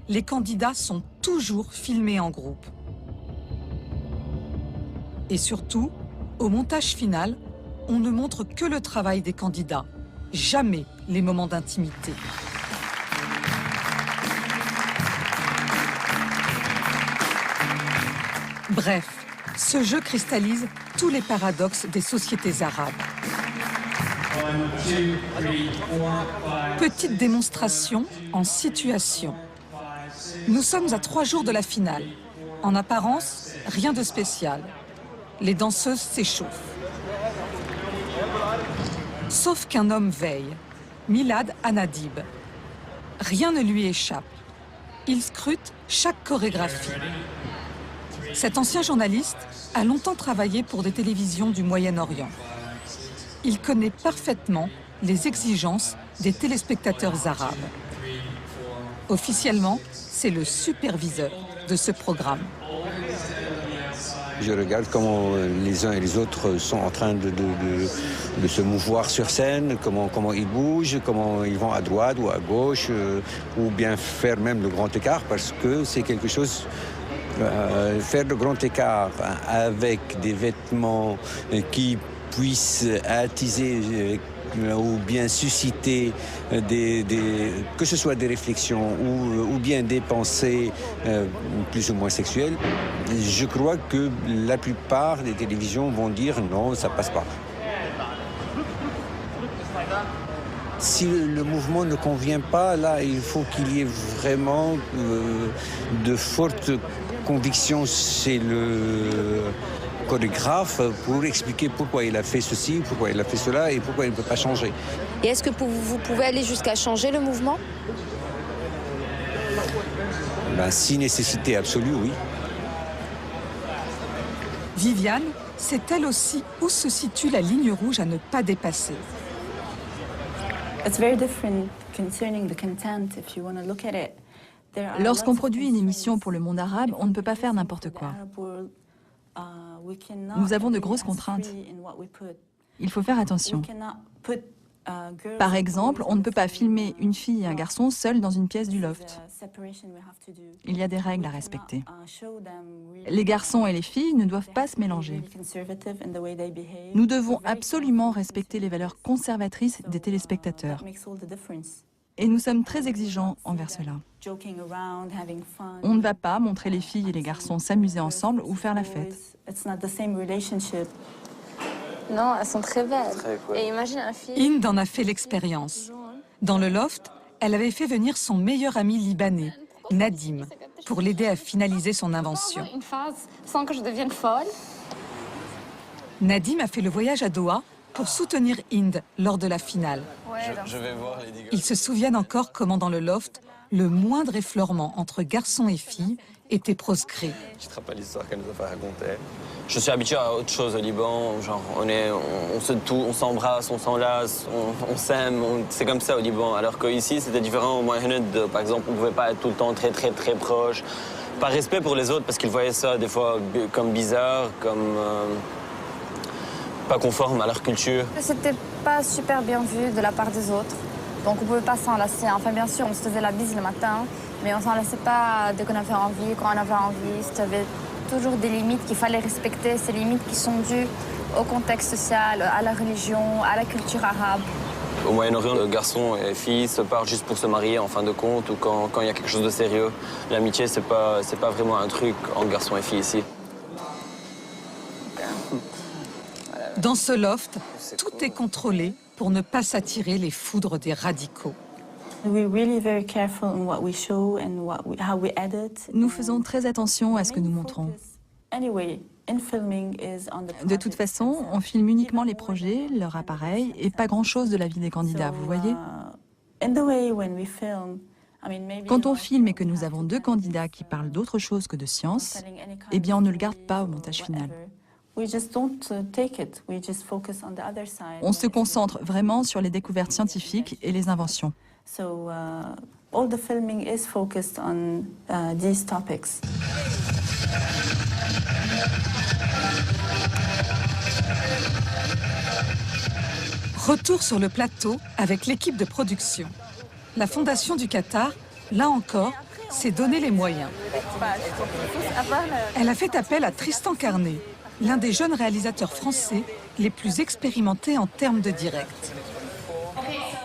les candidats sont toujours filmés en groupe. Et surtout, au montage final, on ne montre que le travail des candidats, jamais les moments d'intimité. Bref, ce jeu cristallise tous les paradoxes des sociétés arabes. Petite démonstration en situation. Nous sommes à 3 jours de la finale. En apparence, rien de spécial. Les danseuses s'échauffent. Sauf qu'un homme veille, Milad Anadib. Rien ne lui échappe. Il scrute chaque chorégraphie. Cet ancien journaliste a longtemps travaillé pour des télévisions du Moyen-Orient. Il connaît parfaitement les exigences des téléspectateurs arabes. Officiellement, c'est le superviseur de ce programme. Je regarde comment les uns et les autres sont en train de se mouvoir sur scène, comment ils bougent, comment ils vont à droite ou à gauche, ou bien faire même le grand écart, parce que c'est quelque chose... faire le grand écart avec des vêtements qui puissent attiser ou bien susciter que ce soit des réflexions ou bien des pensées plus ou moins sexuelles, je crois que la plupart des télévisions vont dire non, ça passe pas. Si le mouvement ne convient pas, là, il faut qu'il y ait vraiment de fortes convictions chez le chorégraphe pour expliquer pourquoi il a fait ceci, pourquoi il a fait cela et pourquoi il ne peut pas changer. Et est-ce que vous pouvez aller jusqu'à changer le mouvement? Si nécessité absolue, oui. Viviane sait elle aussi où se situe la ligne rouge à ne pas dépasser. Lorsqu'on produit une émission pour le monde arabe, on ne peut pas faire n'importe quoi. Nous avons de grosses contraintes. Il faut faire attention. Par exemple, on ne peut pas filmer une fille et un garçon seuls dans une pièce du loft. Il y a des règles à respecter. Les garçons et les filles ne doivent pas se mélanger. Nous devons absolument respecter les valeurs conservatrices des téléspectateurs. Et nous sommes très exigeants envers cela. On ne va pas montrer les filles et les garçons s'amuser ensemble ou faire la fête. Non, elles sont très belles. Et imagine un film... Inde en a fait l'expérience. Dans le loft, elle avait fait venir son meilleur ami libanais, Nadim, pour l'aider à finaliser son invention. Une phase sans que je devienne folle. Nadim a fait le voyage à Doha pour soutenir Inde lors de la finale. Je vais voir les dégâts. Ils se souviennent encore comment dans le loft, le moindre effleurement entre garçons et filles était proscrit. Je te rappelle l'histoire qu'elle nous a fait raconter. Je suis habitué à autre chose au Liban, genre on s'embrasse, on s'enlace, on s'aime, c'est comme ça au Liban. Alors qu'ici c'était différent au Moyen-Orient, par exemple on ne pouvait pas être tout le temps très proche. Par respect pour les autres parce qu'ils voyaient ça des fois comme bizarre, comme pas conforme à leur culture. C'était pas super bien vu de la part des autres. Donc on pouvait pas s'enlacer. Enfin bien sûr on se faisait la bise le matin, mais on s'enlaçait pas dès qu'on avait envie, quand on avait envie. C'était toujours des limites qu'il fallait respecter, ces limites qui sont dues au contexte social, à la religion, à la culture arabe. Au Moyen-Orient, le garçon et les filles se partent juste pour se marier en fin de compte ou quand il y a quelque chose de sérieux. L'amitié, c'est pas vraiment un truc entre garçons et filles ici. Dans ce loft, tout est contrôlé pour ne pas s'attirer les foudres des radicaux. Nous faisons très attention à ce que nous montrons. De toute façon, on filme uniquement les projets, leur appareil, et pas grand-chose de la vie des candidats, vous voyez? Quand on filme et que nous avons 2 candidats qui parlent d'autre chose que de science, eh bien on ne le garde pas au montage final. On se concentre vraiment sur les découvertes scientifiques et les inventions. All the filming is focused on these topics. Retour sur le plateau avec l'équipe de production. La Fondation du Qatar, là encore, s'est donné les moyens. Elle a fait appel à Tristan Carnet, l'un des jeunes réalisateurs français les plus expérimentés en termes de direct.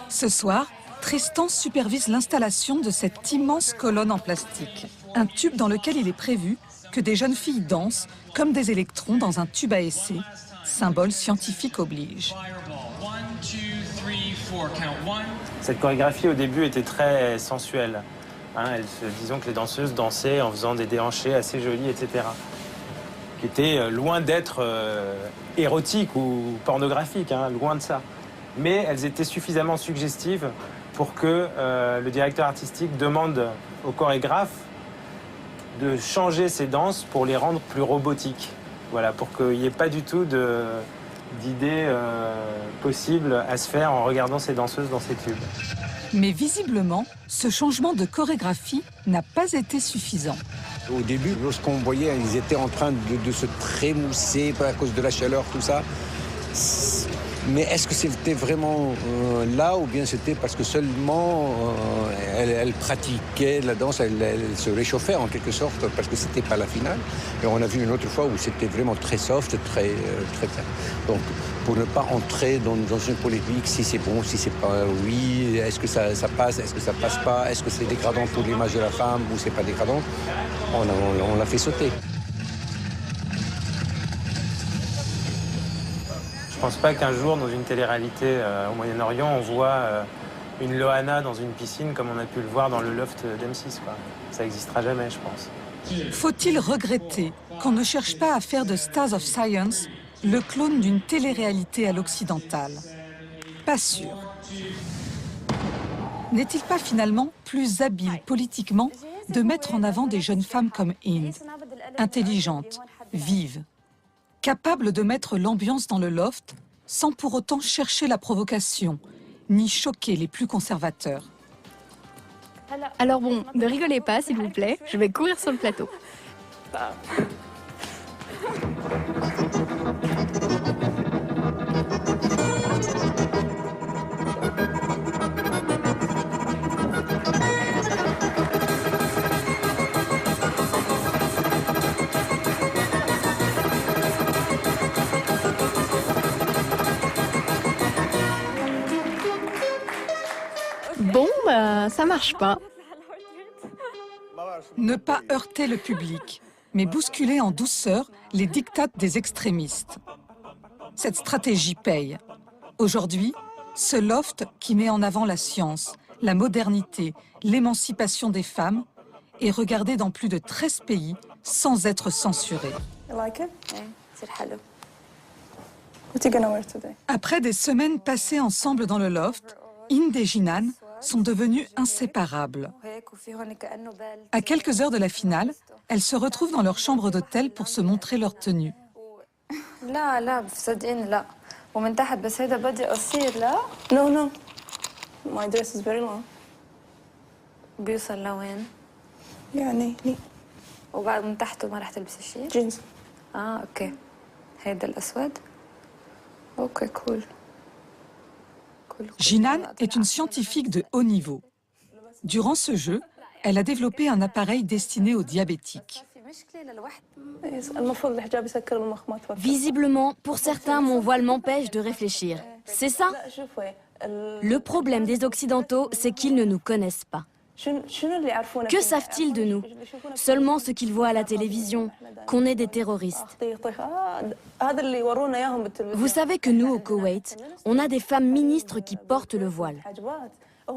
Ce soir, Tristan supervise l'installation de cette immense colonne en plastique, un tube dans lequel il est prévu que des jeunes filles dansent comme des électrons dans un tube à essai, symbole scientifique oblige. Cette chorégraphie au début était très sensuelle. Disons que les danseuses dansaient en faisant des déhanchés assez jolis, etc. Qui étaient loin d'être érotiques ou pornographiques, loin de ça. Mais elles étaient suffisamment suggestives pour que le directeur artistique demande au chorégraphe de changer ces danses pour les rendre plus robotiques. Voilà, pour qu'il n'y ait pas du tout d'idées possibles à se faire en regardant ces danseuses dans ces tubes. Mais visiblement, ce changement de chorégraphie n'a pas été suffisant. Au début, lorsqu'on voyait, ils étaient en train de se trémousser à cause de la chaleur, tout ça. Mais est-ce que c'était vraiment là ou bien c'était parce que seulement elle pratiquait la danse, elle se réchauffait en quelque sorte parce que c'était pas la finale. Et on a vu une autre fois où c'était vraiment très soft, très bien. Donc pour ne pas entrer dans une polémique, si c'est bon, si c'est pas oui, est-ce que ça passe, est-ce que ça passe pas, est-ce que c'est dégradant pour l'image de la femme ou c'est pas dégradant, on l'a fait sauter. Je pense pas qu'un jour, dans une télé-réalité au Moyen-Orient, on voit une Loana dans une piscine comme on a pu le voir dans le loft d'M6. Ça n'existera jamais, je pense. Faut-il regretter qu'on ne cherche pas à faire de Stars of Science le clone d'une télé-réalité à l'occidentale? Pas sûr. N'est-il pas finalement plus habile politiquement de mettre en avant des jeunes femmes comme Inde, intelligentes, vives, capables de mettre l'ambiance dans le loft sans pour autant chercher la provocation, ni choquer les plus conservateurs? Alors bon, ne rigolez pas s'il vous plaît, je vais courir sur le plateau. Bon, ça marche pas. Ne pas heurter le public, mais bousculer en douceur les diktats des extrémistes. Cette stratégie paye. Aujourd'hui, ce loft qui met en avant la science, la modernité, l'émancipation des femmes est regardé dans plus de 13 pays sans être censuré. Après des semaines passées ensemble dans le loft, Inde et Jinan sont devenues inséparables. À quelques heures de la finale, elles se retrouvent dans leur chambre d'hôtel pour se montrer leur tenue. Jinan est une scientifique de haut niveau. Durant ce jeu, elle a développé un appareil destiné aux diabétiques. Visiblement, pour certains, mon voile m'empêche de réfléchir. C'est ça? Le problème des Occidentaux, c'est qu'ils ne nous connaissent pas. Que savent-ils de nous? Seulement ce qu'ils voient à la télévision, qu'on est des terroristes. Vous savez que nous, au Koweït, on a des femmes ministres qui portent le voile.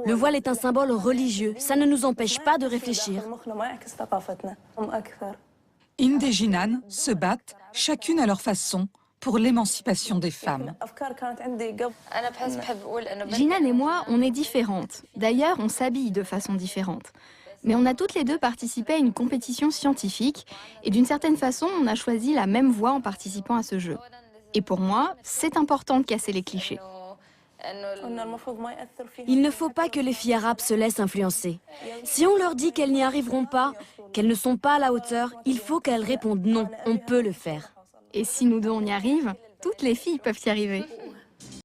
Le voile est un symbole religieux, ça ne nous empêche pas de réfléchir. Inde et Jinan se battent, chacune à leur façon, pour l'émancipation des femmes. Jinan et moi, on est différentes. D'ailleurs, on s'habille de façon différente. Mais on a toutes les deux participé à une compétition scientifique et d'une certaine façon, on a choisi la même voie en participant à ce jeu. Et pour moi, c'est important de casser les clichés. Il ne faut pas que les filles arabes se laissent influencer. Si on leur dit qu'elles n'y arriveront pas, qu'elles ne sont pas à la hauteur, il faut qu'elles répondent non, on peut le faire. Et si nous deux on y arrive, toutes les filles peuvent y arriver.